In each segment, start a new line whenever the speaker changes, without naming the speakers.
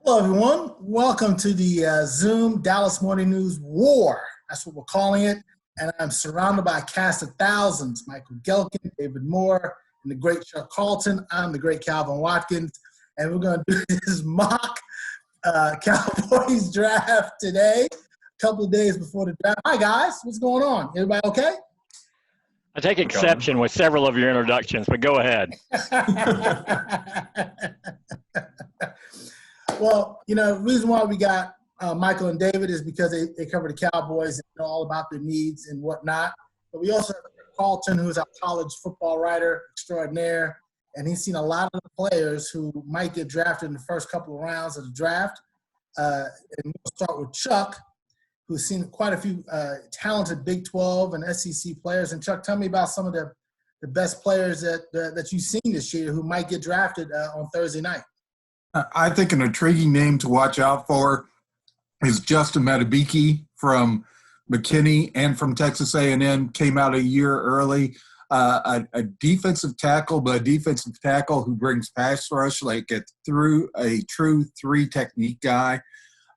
Hello, everyone. Welcome to the Zoom Dallas Morning News War. That's what we're calling it. And I'm surrounded by a cast of thousands. Michael Gehlken, David Moore, and the great Chuck Carlton. I'm the great Calvin Watkins. And we're going to do this mock Cowboys draft today, a couple of days before the draft. Hi, guys. What's going on? Everybody okay?
I take exception with several of your introductions, but go ahead.
Well, the reason why we got Michael and David is because they cover the Cowboys and know all about their needs and whatnot. But we also have Carlton, who is our college football writer extraordinaire, and he's seen a lot of the players who might get drafted in the first couple of rounds of the draft. And we'll start with Chuck, who's seen quite a few talented Big 12 and SEC players. And Chuck, tell me about some of the best players that you've seen this year who might get drafted on Thursday night.
I think an intriguing name to watch out for is Justin Madubuike from McKinney and from Texas A&M. Came out a year early. A defensive tackle, but a defensive tackle who brings pass rush like through a true three technique guy.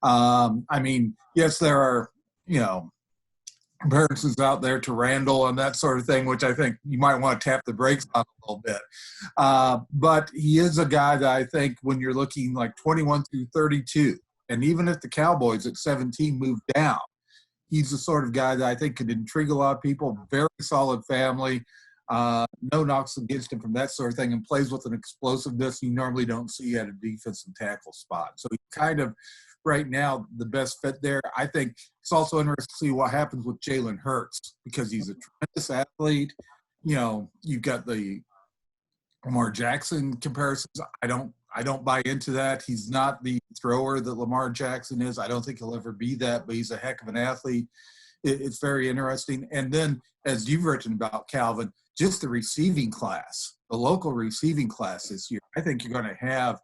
Yes, there are, comparisons out there to Randall and that sort of thing, which I think you might want to tap the brakes on a little bit. But he is a guy that I think when you're looking like 21 through 32, and even if the Cowboys at 17 move down, he's the sort of guy that I think could intrigue a lot of people. Very solid family. No knocks against him from that sort of thing, and plays with an explosiveness you normally don't see at a defensive tackle spot. So he's kind of right now the best fit there. I think it's also interesting to see what happens with Jalen Hurts because he's a tremendous athlete. You've got the Lamar Jackson comparisons. I don't buy into that. He's not the thrower that Lamar Jackson is. I don't think he'll ever be that, but he's a heck of an athlete. It's very interesting. And then, as you've written about, Calvin, just the receiving class, the local receiving class this year, I think you're going to have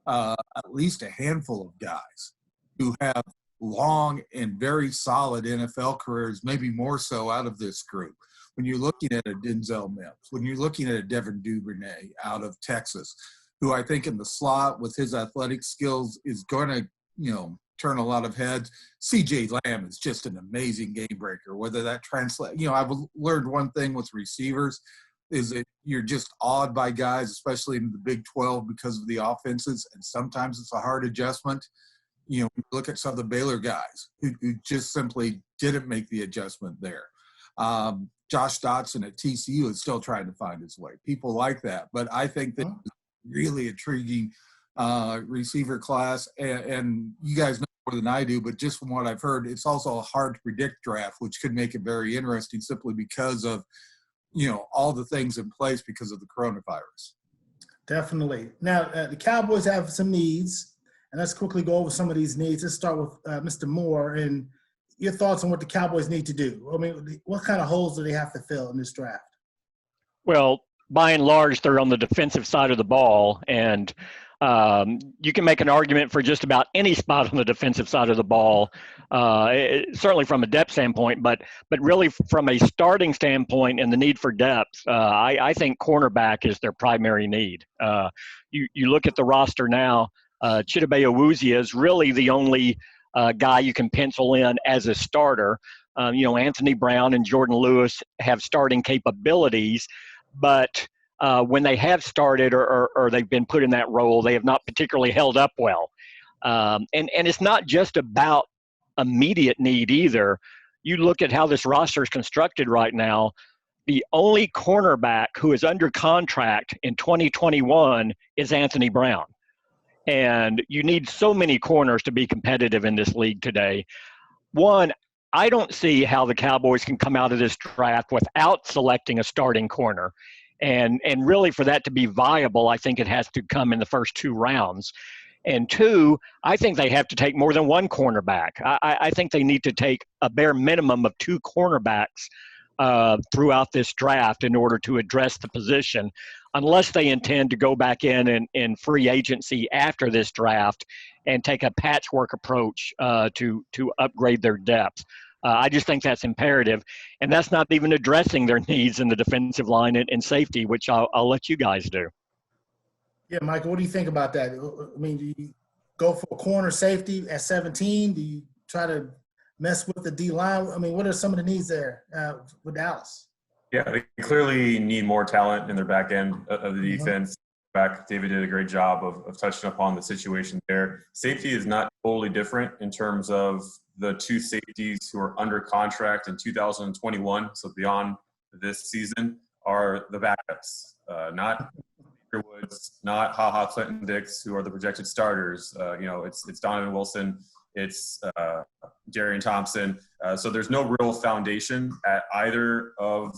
at least a handful of guys who have long and very solid NFL careers, maybe more so out of this group. When you're looking at a Denzel Mims, when you're looking at a Devin Duvernay out of Texas, who I think in the slot with his athletic skills is going to, turn a lot of heads. C.J. Lamb is just an amazing game breaker. Whether that translates, I've learned one thing with receivers is that you're just awed by guys, especially in the Big 12 because of the offenses, and sometimes it's a hard adjustment. Look at some of the Baylor guys who just simply didn't make the adjustment there. Josh Dotson at TCU is still trying to find his way. People like that. But I think that really intriguing receiver class. And you guys know more than I do, but just from what I've heard, it's also a hard to predict draft, which could make it very interesting simply because of, all the things in place because of the coronavirus.
Definitely. Now, the Cowboys have some needs. And let's quickly go over some of these needs. Let's start with Mr. Moore and your thoughts on what the Cowboys need to do. I mean, what kind of holes do they have to fill in this draft?
Well, by and large, they're on the defensive side of the ball, and you can make an argument for just about any spot on the defensive side of the ball, certainly from a depth standpoint, but really from a starting standpoint and the need for depth, I think cornerback is their primary need. You look at the roster now, Chidobe Awuzie is really the only guy you can pencil in as a starter. Anthony Brown and Jordan Lewis have starting capabilities, but when they have started or they've been put in that role, they have not particularly held up well. And it's not just about immediate need either. You look at how this roster is constructed right now, the only cornerback who is under contract in 2021 is Anthony Brown. And you need so many corners to be competitive in this league today. One, I don't see how the Cowboys can come out of this draft without selecting a starting corner. And really for that to be viable, I think it has to come in the first two rounds. And two, I think they have to take more than one cornerback. I think they need to take a bare minimum of two cornerbacks throughout this draft in order to address the position, unless they intend to go back in free agency after this draft and take a patchwork approach to upgrade their depth. I just think that's imperative, and that's not even addressing their needs in the defensive line and safety, which I'll let you guys do.
Yeah, Michael, what do you think about that? I mean, go for a corner safety at 17? Do you try to mess with the D-line? I mean, what are some of the needs there with Dallas?
Yeah, they clearly need more talent in their back end of the defense. David did a great job of touching upon the situation there. Safety is not totally different in terms of the two safeties who are under contract in 2021, so beyond this season, are the backups, not Woods, not HaHa Clinton Dix, who are the projected starters. It's Donovan Wilson, it's Darian Thompson. So there's no real foundation at either of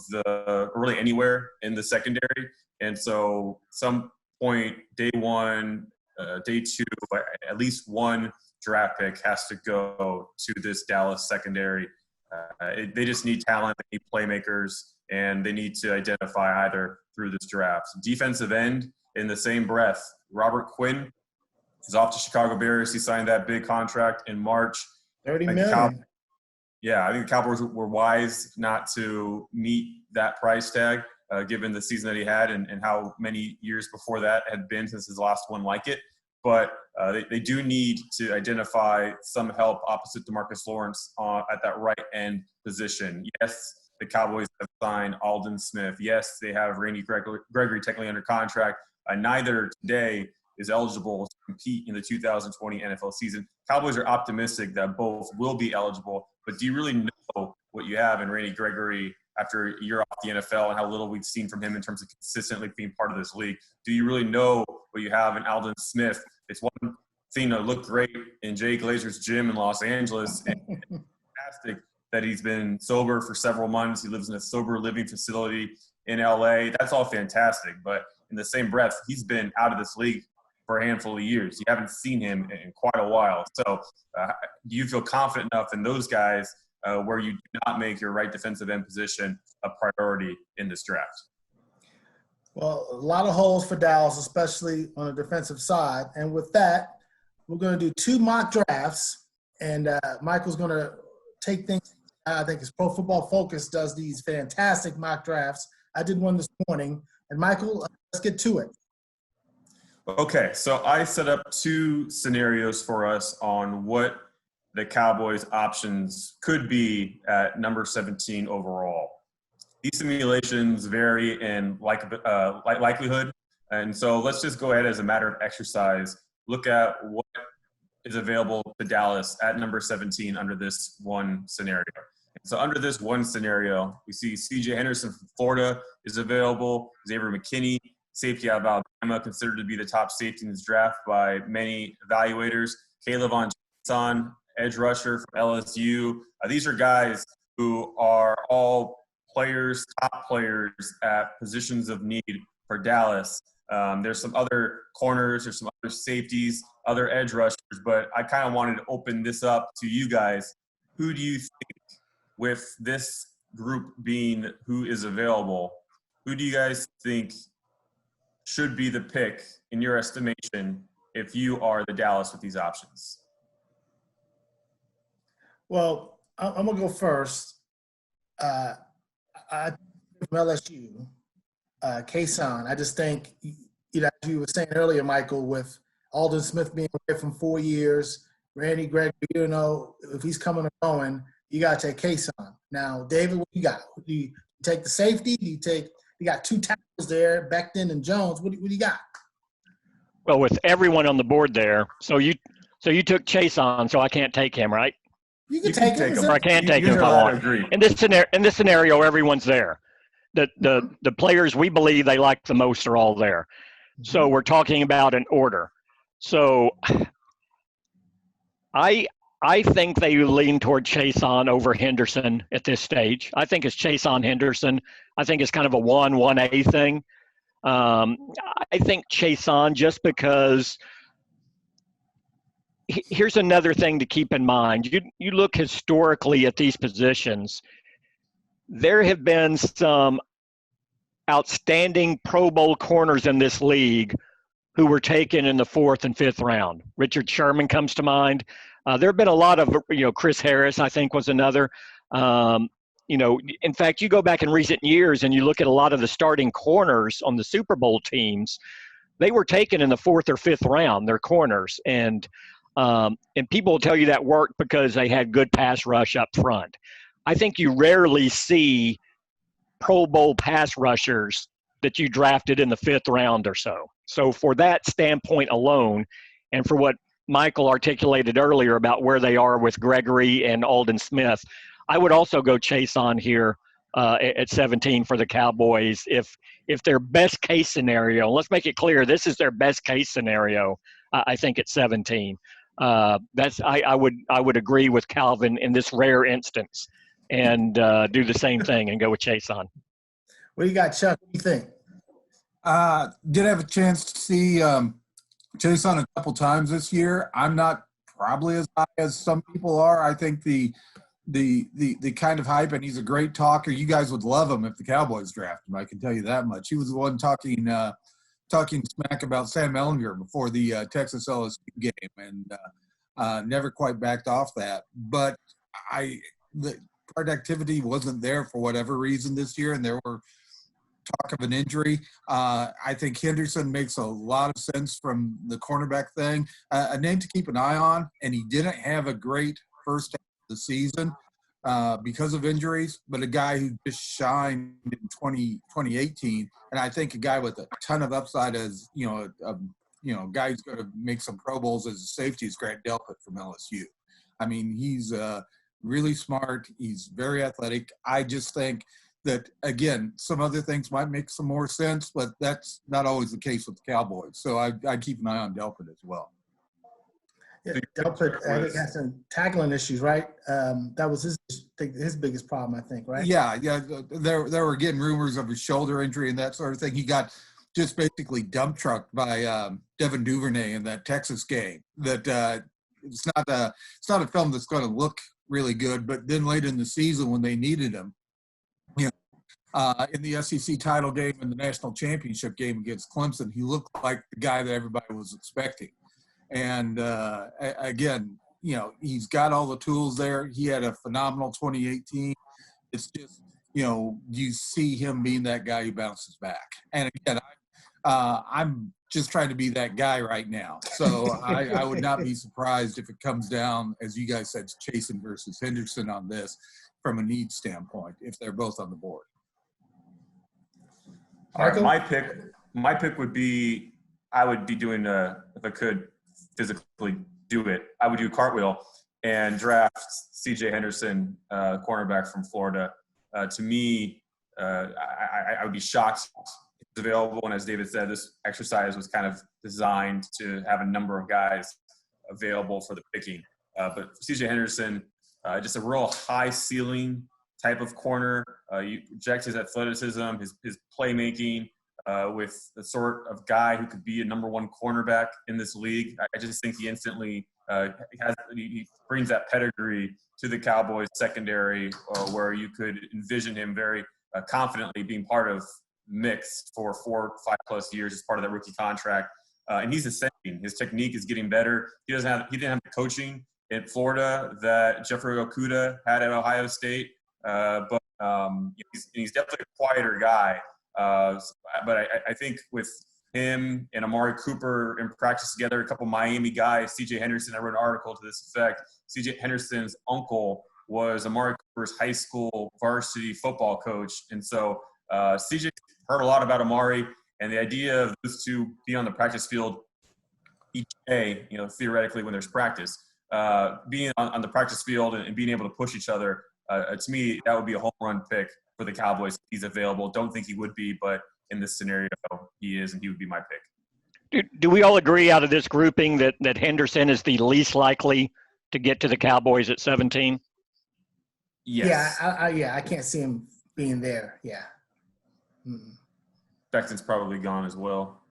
really anywhere in the secondary. And so some point, day one, day two, at least one draft pick has to go to this Dallas secondary. They just need talent, they need playmakers, and they need to identify either through this draft. Defensive end, in the same breath, Robert Quinn is off to Chicago Bears. He signed that big contract in March.
$30 million.
I think the Cowboys were wise not to meet that price tag, given the season that he had and how many years before that had been since his last one like it. But they do need to identify some help opposite DeMarcus Lawrence at that right end position. Yes, the Cowboys have signed Aldon Smith. Yes, they have Randy Gregory technically under contract. Neither today is eligible to compete in the 2020 NFL season. Cowboys are optimistic that both will be eligible, but do you really know what you have in Randy Gregory after a year off the NFL and how little we've seen from him in terms of consistently being part of this league? Do you really know what you have in Aldon Smith? It's one thing to look great in Jay Glazer's gym in Los Angeles, and fantastic that he's been sober for several months. He lives in a sober living facility in LA. That's all fantastic, but in the same breath, he's been out of this league for a handful of years. You haven't seen him in quite a while. So do you feel confident enough in those guys where you do not make your right defensive end position a priority in this draft?
Well, a lot of holes for Dallas, especially on the defensive side. And with that, we're going to do 2 mock drafts. And Michael's going to take things. I think it's Pro Football Focus does these fantastic mock drafts. I did one this morning. And Michael, let's get to it.
Okay, so I set up 2 scenarios for us on what the Cowboys' options could be at number 17 overall. These simulations vary in likelihood, and so let's just go ahead as a matter of exercise, look at what is available to Dallas at number 17 under this one scenario. So under this one scenario, we see C.J. Henderson from Florida is available, Xavier McKinney, safety out of Alabama, considered to be the top safety in this draft by many evaluators, Calvin Watkins, edge rusher from LSU. These are guys who are all players, top players at positions of need for Dallas. There's some other corners, there's some other safeties, other edge rushers, but I kind of wanted to open this up to you guys. Who do you think, with this group being who is available, who do you guys think should be the pick in your estimation if you are the Dallas with these options?
Well, I'm going to go first. I from LSU, Kason. I just think, as you were saying earlier, Michael, with Aldon Smith being away from 4 years, Randy Gregory, you know, if he's coming or going, you got to take Kason. Now, David, what you got? Do you take the safety? You got 2 tackles there, Becton and Jones. What do you got?
Well, with everyone on the board there, so you took Chase on, so I can't take him, right?
You can take him.
Or I can't take him if I want. In this scenario, everyone's there. The players we believe they like the most are all there. So we're talking about an order. So I think they lean toward Chason over Henderson at this stage. I think it's Chason Henderson. I think it's kind of a 1A thing. I think Chason just because here's another thing to keep in mind. You look historically at these positions. There have been some outstanding Pro Bowl corners in this league who were taken in the 4th and 5th round. Richard Sherman comes to mind. There have been a lot of, Chris Harris, I think, was another. In fact, you go back in recent years and you look at a lot of the starting corners on the Super Bowl teams, they were taken in the 4th or 5th round, their corners. And people will tell you that worked because they had good pass rush up front. I think you rarely see Pro Bowl pass rushers that you drafted in the 5th round or so. So for that standpoint alone, and for what Michael articulated earlier about where they are with Gregory and Aldon Smith, I would also go chase on here at 17 for the Cowboys. If their best case scenario, let's make it clear, this is their best case scenario, I think at 17. I would agree with Calvin in this rare instance and do the same thing and go with chase on.
What do you got, Chuck? What do you think?
Did have a chance to see Chase on a couple times this year. I'm not probably as high as some people are. I think the kind of hype, and he's a great talker. You guys would love him if the Cowboys draft him. I can tell you that much. He was the one talking smack about Sam Ehlinger before the Texas LSU game, and never quite backed off that. But the productivity wasn't there for whatever reason this year, and there were talk of an injury. I think Henderson makes a lot of sense from the cornerback thing. A name to keep an eye on, and he didn't have a great first half of the season because of injuries, but a guy who just shined in 2018, and I think a guy with a ton of upside as, a guy who's going to make some Pro Bowls as a safety is Grant Delpit from LSU. I mean, he's really smart. He's very athletic. I just think that, again, some other things might make some more sense, but that's not always the case with the Cowboys. So I keep an eye on Delpit as well.
Yeah, Delpit, I think, has some tackling issues, right? That was his biggest problem, I think, right?
Yeah. There were, again, rumors of his shoulder injury and that sort of thing. He got just basically dump trucked by Devin Duvernay in that Texas game. That it's not a film that's going to look really good, but then late in the season when they needed him, in the SEC title game and the national championship game against Clemson, he looked like the guy that everybody was expecting. And again, he's got all the tools there. He had a phenomenal 2018. It's just, you see him being that guy who bounces back. And again, I'm just trying to be that guy right now. So I would not be surprised if it comes down, as you guys said, Chasen versus Henderson on this from a need standpoint, if they're both on the board.
All right, my pick would be, I would be doing, if I could physically do it, I would do a cartwheel and draft C.J. Henderson, cornerback from Florida. To me, I would be shocked if it's available. And as David said, this exercise was kind of designed to have a number of guys available for the picking. But for C.J. Henderson, just a real high ceiling type of corner. You project his athleticism, his playmaking, with the sort of guy who could be a number one cornerback in this league. I just think he instantly he brings that pedigree to the Cowboys secondary, where you could envision him very confidently being part of mix for 4 or 5+ years as part of that rookie contract. And he's ascending. His technique is getting better. He didn't have the coaching in Florida that Jeffrey Okudah had at Ohio State. But he's definitely a quieter guy. But I think with him and Amari Cooper in practice together, a couple Miami guys, C.J. Henderson, I wrote an article to this effect. C.J. Henderson's uncle was Amari Cooper's high school varsity football coach. And so C.J. heard a lot about Amari, and the idea of those two being on the practice field each day, theoretically when there's practice, being on the practice field and being able to push each other, to me, that would be a home run pick for the Cowboys if he's available. Don't think he would be, but in this scenario, he is, and he would be my pick.
Do we all agree out of this grouping that Henderson is the least likely to get to the Cowboys at 17?
Yes.
Yeah, I can't see him being there. Yeah.
Becton's probably gone as well.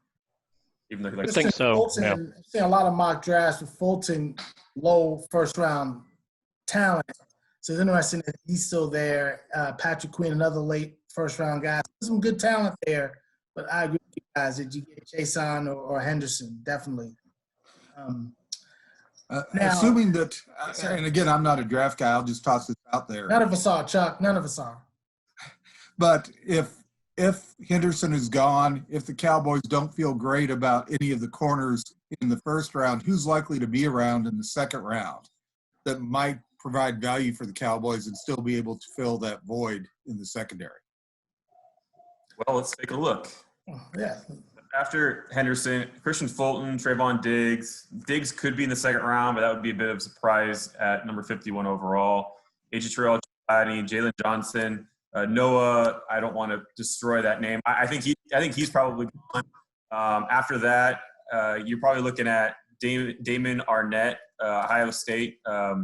Even though
I think so.
Fulton,
Yeah.
I've seen a lot of mock drafts with Fulton low first-round talent. So it's interesting that he's still there. Patrick Queen, another late first-round guy. Some good talent there, but I agree with you guys. Did you get Chason or Henderson? Definitely.
Now, assuming that, and again, I'm not a draft guy. I'll just toss this out there.
None of us are, Chuck. None of us are.
But if if Henderson is gone, if the Cowboys don't feel great about any of the corners in the first round, who's likely to be around in the second round that might provide value for the Cowboys and still be able to fill that void in the secondary?
Well, let's take a look.
Yeah.
After Henderson, Christian Fulton, Trayvon Diggs. Diggs could be in the second round, but that would be a bit of a surprise at number 51 overall. AJ Terrell, Gladney, Jalen Johnson, Noah. I don't want to destroy that name. I think he's probably gone. After that, you're probably looking at Damon Arnett, Ohio State. I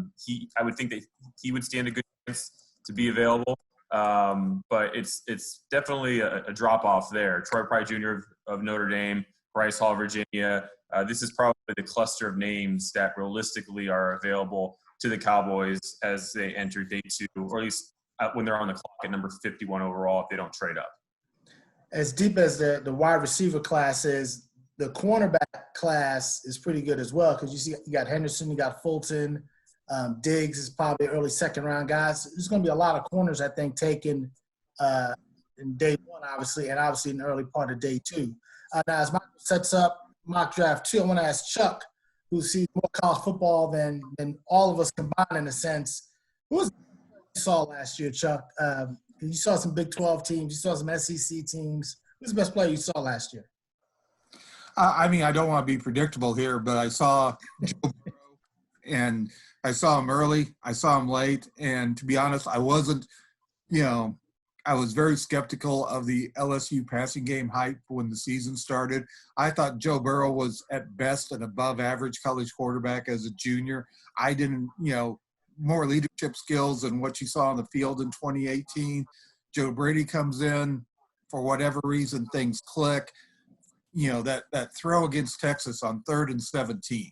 would think that he would stand a good chance to be available. But it's definitely a drop off there. Troy Pride Jr. of Notre Dame, Bryce Hall, Virginia. This is probably the cluster of names that realistically are available to the Cowboys as they enter day 2, or at least when they're on the clock at number 51 overall if they don't trade up.
As deep as the wide receiver class is, the cornerback class is pretty good as well, because you got Henderson, you got Fulton. Diggs is probably early second round guys. There's going to be a lot of corners, I think, taken in day 1, obviously, and obviously in the early part of day 2. Now, as Michael sets up mock draft 2, I want to ask Chuck, who sees more college football than all of us combined in a sense. Who was you saw last year, Chuck? You saw some Big 12 teams. You saw some SEC teams. Who's the best player you saw last year?
I mean, I don't want to be predictable here, but I saw Joe Burrow, and I saw him early. I saw him late. And to be honest, I wasn't, I was very skeptical of the LSU passing game hype when the season started. I thought Joe Burrow was at best an above average college quarterback as a junior. I didn't, more leadership skills than what you saw on the field in 2018. Joe Brady comes in, for whatever reason, things click. That throw against Texas on 3rd and 17,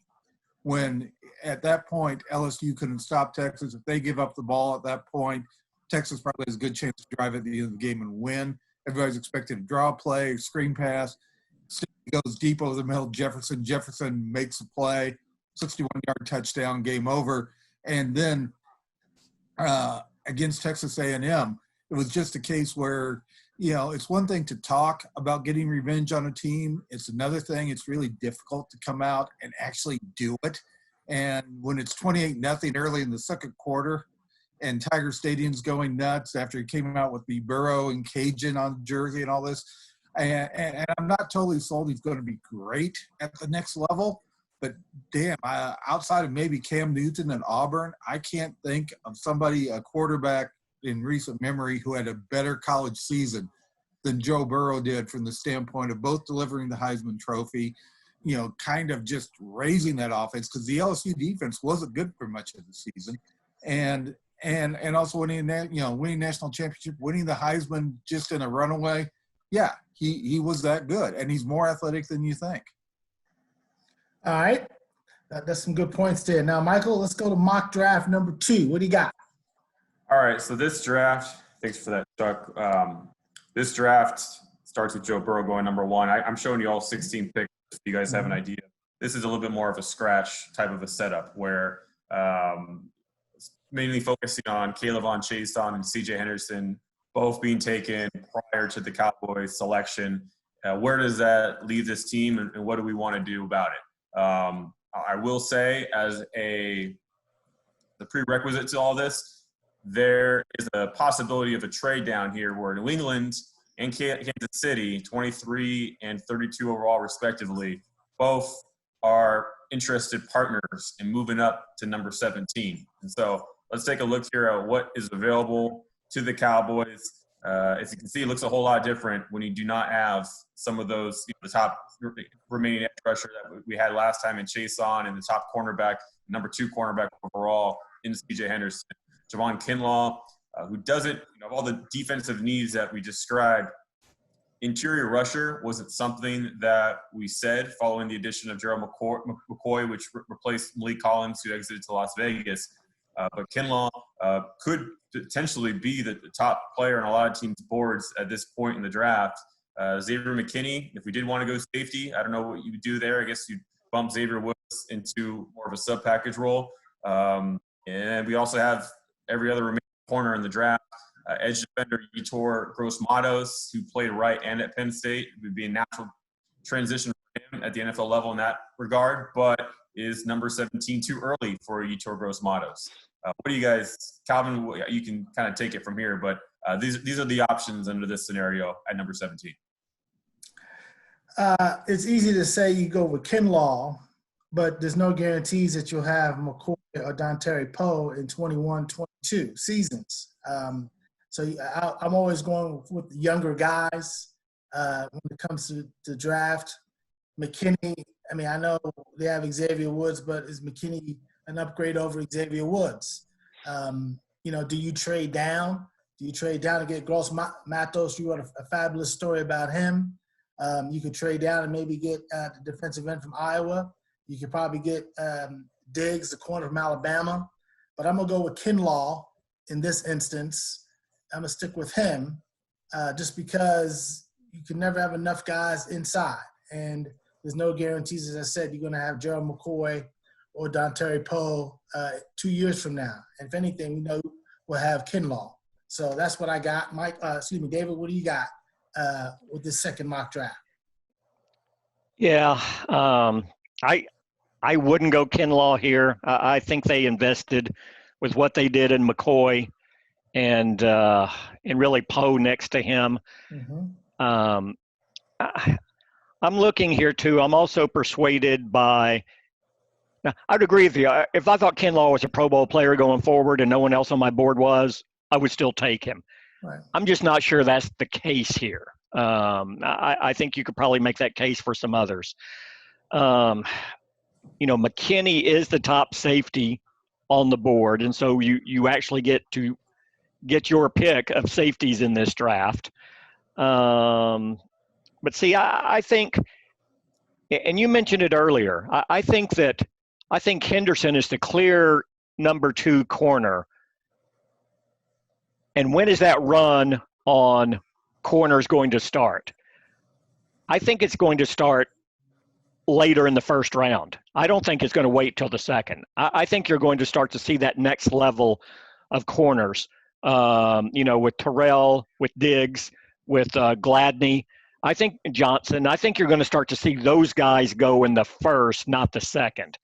when at that point LSU couldn't stop Texas. If they give up the ball at that point, Texas probably has a good chance to drive at the end of the game and win. Everybody's expected to draw a play, screen pass, goes deep over the middle. Jefferson makes a play, 61-yard touchdown, game over. And then against Texas A&M, it was just a case where, it's one thing to talk about getting revenge on a team. It's another thing. It's really difficult to come out and actually do it. And when it's 28-0 early in the second quarter and Tiger Stadium's going nuts after he came out with the Burrow and Cajun on the jersey and all this, and I'm not totally sold he's going to be great at the next level, but damn, outside of maybe Cam Newton and Auburn, I can't think of a quarterback in recent memory who had a better college season than Joe Burrow did from the standpoint of both delivering the Heisman Trophy, kind of just raising that offense, because the LSU defense wasn't good for much of the season, and also winning national championship, winning the Heisman just in a runaway. Yeah, he was that good, and he's more athletic than you think.
All right. That's some good points there. Now, Michael, let's go to mock draft number 2. What do you got?
All right, so this draft, thanks for that, Chuck. This draft starts with Joe Burrow going number 1. I'm showing you all 16 picks so you guys have an idea. This is a little bit more of a scratch type of a setup where mainly focusing on Kayvon Chaisson and C.J. Henderson both being taken prior to the Cowboys selection. Where does that leave this team, and what do we want to do about it? I will say, as the prerequisite to all this, there is a possibility of a trade down here where New England and Kansas City, 23 and 32 overall respectively, both are interested partners in moving up to number 17. And so let's take a look here at what is available to the Cowboys. As you can see, it looks a whole lot different when you do not have some of those, the top remaining edge rusher that we had last time in Chaisson, and the top cornerback, number 2 cornerback overall in C.J. Henderson. Javon Kinlaw, who doesn't, of all the defensive needs that we described, interior rusher wasn't something that we said following the addition of Gerald McCoy, which replaced Malik Collins, who exited to Las Vegas. But Kinlaw could potentially be the top player on a lot of teams' boards at this point in the draft. Xavier McKinney, if we did want to go safety, I don't know what you would do there. I guess you'd bump Xavier Woods into more of a sub-package role. And we also have every other remaining corner in the draft. edge defender Yetur Gross-Matos, who played right and at Penn State. It would be a natural transition for him at the NFL level in that regard, but is number 17 too early for Yetur Gross-Matos? What do you guys, Calvin, you can kind of take it from here, but these are the options under this scenario at number 17.
It's easy to say you go with Kinlaw, but there's no guarantees that you'll have McCoy or Dontari Poe in 21-22 seasons. So I'm always going with the younger guys when it comes to the draft. McKinney, I mean, I know they have Xavier Woods, but is McKinney an upgrade over Xavier Woods? Do you trade down? Do you trade down to get Gross-Matos? You wrote a fabulous story about him. You could trade down and maybe get the defensive end from Iowa. You could probably get Diggs, the corner from Alabama. But I'm going to go with Kinlaw in this instance. I'm going to stick with him just because you can never have enough guys inside. And there's no guarantees, as I said, you're going to have Gerald McCoy or Dontari Poe 2 years from now. And if anything, we know we'll have Kinlaw. So that's what I got. David, what do you got with this second mock draft?
Yeah, I wouldn't go Kinlaw here. I think they invested with what they did in McCoy and really Poe next to him. Mm-hmm. I'm looking here too. I'm also persuaded by. Now, I'd agree with you. If I thought Kinlaw was a Pro Bowl player going forward and no one else on my board was, I would still take him. Right. I'm just not sure that's the case here. I think you could probably make that case for some others. McKinney is the top safety on the board, and so you actually get to get your pick of safeties in this draft. But see, I think, and you mentioned it earlier, I think Henderson is the clear number 2 corner. And when is that run on corners going to start? I think it's going to start later in the first round. I don't think it's going to wait till the second. I think you're going to start to see that next level of corners, with Terrell, with Diggs, with Gladney. I think Johnson, I think you're going to start to see those guys go in the first, not the second.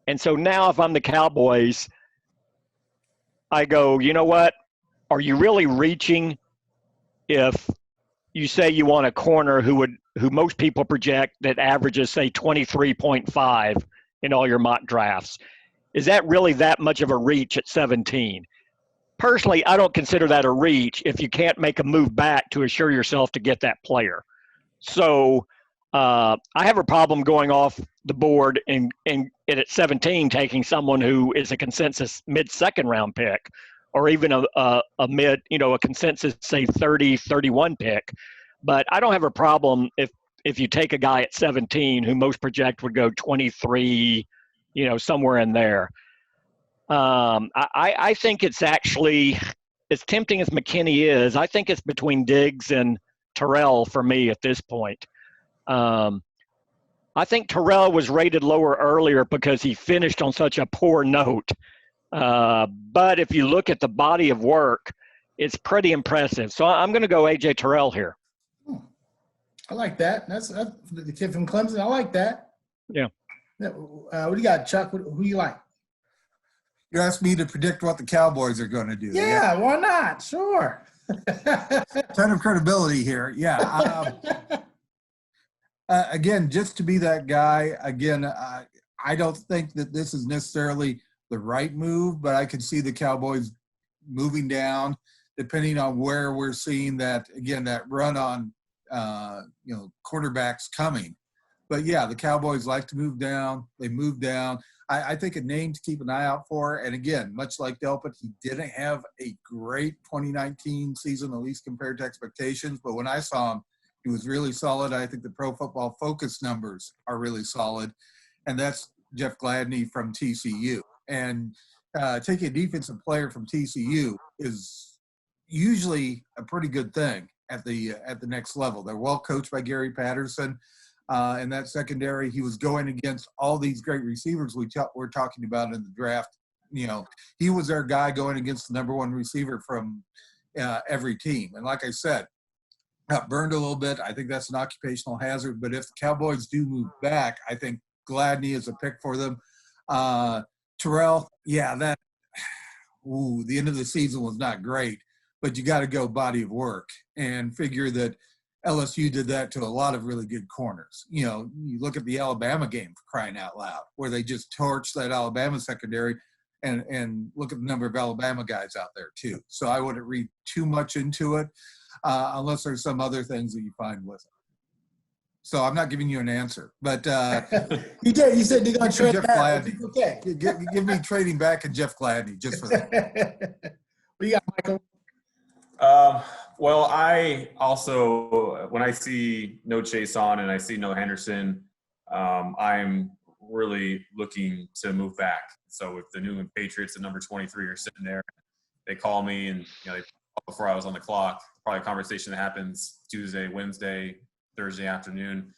And so now if I'm the Cowboys, I go, you know what? Are you really reaching if you say you want a corner who most people project that averages, say, 23.5 in all your mock drafts? Is that really that much of a reach at 17? Personally, I don't consider that a reach if you can't make a move back to assure yourself to get that player. So I have a problem going off the board and at 17 taking someone who is a consensus mid-second round pick, or even a consensus, say, 30, 31 pick. But I don't have a problem if you take a guy at 17 who most project would go 23, somewhere in there. I think it's actually, as tempting as McKinney is, I think it's between Diggs and Terrell for me at this point. I think Terrell was rated lower earlier because he finished on such a poor note. But if you look at the body of work, it's pretty impressive. So I'm going to go A.J. Terrell here.
I like that. That's the kid from Clemson. I like that.
Yeah.
What do you got, Chuck? Who you like?
You asked me to predict what the Cowboys are going to do.
Yeah, why not? Sure.
Ton of credibility here. Yeah. Again, just to be that guy, I don't think that this is necessarily the right move, but I could see the Cowboys moving down depending on where we're seeing that, again, that run on, quarterbacks coming. But, yeah, the Cowboys like to move down. They move down. I think a name to keep an eye out for, and, again, much like Delpit, he didn't have a great 2019 season, at least compared to expectations. But when I saw him, he was really solid. I think the Pro Football Focus numbers are really solid, and that's Jeff Gladney from TCU. And taking a defensive player from TCU is usually a pretty good thing at the next level. They're well coached by Gary Patterson. In that secondary, he was going against all these great receivers we're talking about in the draft. He was their guy going against the number 1 receiver from, every team. And like I said, got burned a little bit. I think that's an occupational hazard. But if the Cowboys do move back, I think Gladney is a pick for them. Terrell, yeah, the end of the season was not great, but you got to go body of work and figure that LSU did that to a lot of really good corners. You know, you look at the Alabama game, for crying out loud, where they just torched that Alabama secondary, and look at the number of Alabama guys out there too. So I wouldn't read too much into it unless there's some other things that you find with it. So I'm not giving you an answer, but
you did. You said you're going to trade
Jeff
back.
Gladney.
Okay.
Give me trading back and Jeff Gladney just for that.
What you got, Michael?
Well, I also, when I see no Chase on and I see no Henderson, I'm really looking to move back. So if the New England Patriots at number 23 are sitting there, they call me and they call before I was on the clock, probably a conversation that happens Tuesday, Wednesday, Thursday afternoon,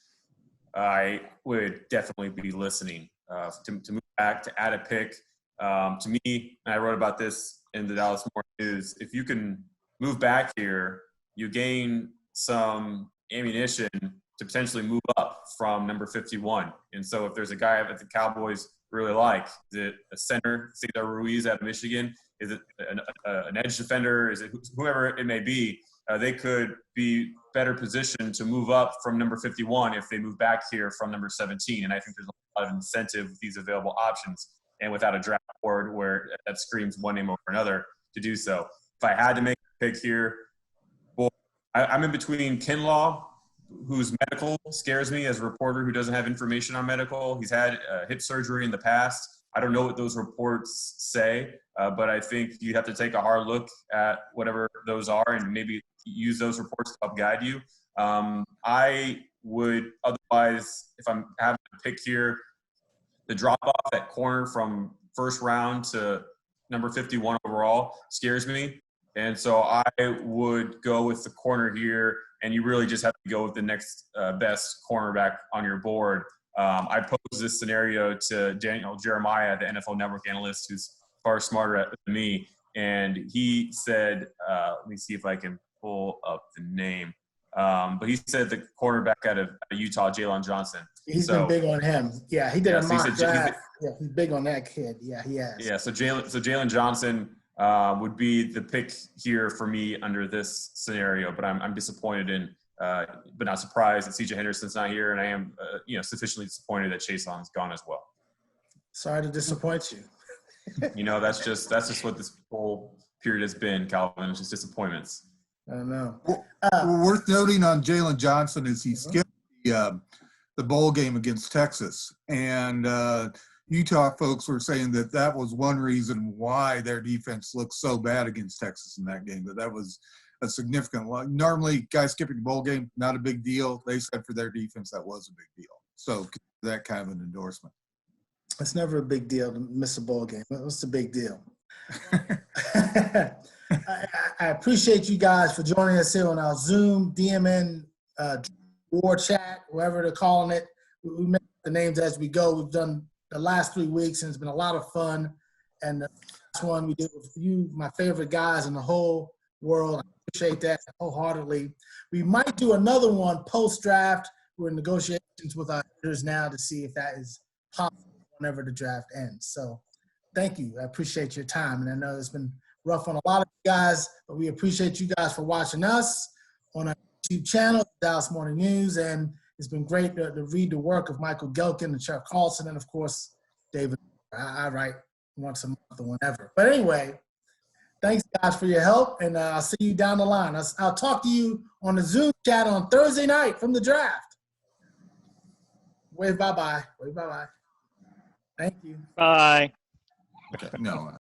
I would definitely be listening to move back, to add a pick. To me, and I wrote about this in the Dallas Morning News, if you can move back here, you gain some ammunition to potentially move up from number 51. And so if there's a guy that the Cowboys really like, is it a center, Cesar Ruiz out of Michigan? Is it an edge defender? Is it whoever it may be? They could be better positioned to move up from number 51 if they move back here from number 17. And I think there's a lot of incentive with these available options and without a draft board where that screams one name over another to do so. If I had to make a pick here, well, I'm in between Kinlaw, whose medical scares me as a reporter who doesn't have information on medical. He's had hip surgery in the past. I don't know what those reports say, but I think you have to take a hard look at whatever those are and maybe use those reports to help guide you. I would otherwise, if I'm having to pick here, the drop-off at corner from first round to number 51 overall scares me. And so I would go with the corner here, and you really just have to go with the next best cornerback on your board. I posed this scenario to Daniel Jeremiah, the NFL Network analyst, who's far smarter than me, and he said, let me see if I can pull up the name, but he said the cornerback out of Utah, Jalen Johnson.
He's been big on him. Yeah, he did a mock draft. Yeah, he's big on that kid. Yeah, he has. Yeah,
so Jalen Johnson would be the pick here for me under this scenario, but I'm disappointed in but not surprised that C.J. Henderson's not here, and I am sufficiently disappointed that Chaseon's gone as well.
Sorry to disappoint you.
That's just what this whole period has been, Calvin. It's just disappointments.
I don't know.
Worth noting on Jalen Johnson is he skipped the bowl game against Texas, and Utah folks were saying that was one reason why their defense looked so bad against Texas in that game. That was a significant – normally, guys skipping the bowl game, not a big deal. They said for their defense that was a big deal. So that kind of an endorsement.
It's never a big deal to miss a bowl game. What's the big deal? I appreciate you guys for joining us here on our Zoom, DMN War Chat, whatever they're calling it. We make the names as we go. We've done the last 3 weeks, and it's been a lot of fun. And the last one we did with you, my favorite guys in the whole world. I appreciate that wholeheartedly. We might do another one post-draft. We're in negotiations with our editors now to see if that is possible whenever the draft ends. So thank you. I appreciate your time. And I know it's been rough on a lot of you guys, but we appreciate you guys for watching us on our YouTube channel, Dallas Morning News. And it's been great to read the work of Michael Gehlken and Chuck Carlton, and, of course, David. I write once a month or whenever. But anyway, thanks, guys, for your help, and I'll see you down the line. I'll talk to you on the Zoom chat on Thursday night from the draft. Wave bye-bye. Wave bye-bye. Thank you.
Bye.
Okay. No.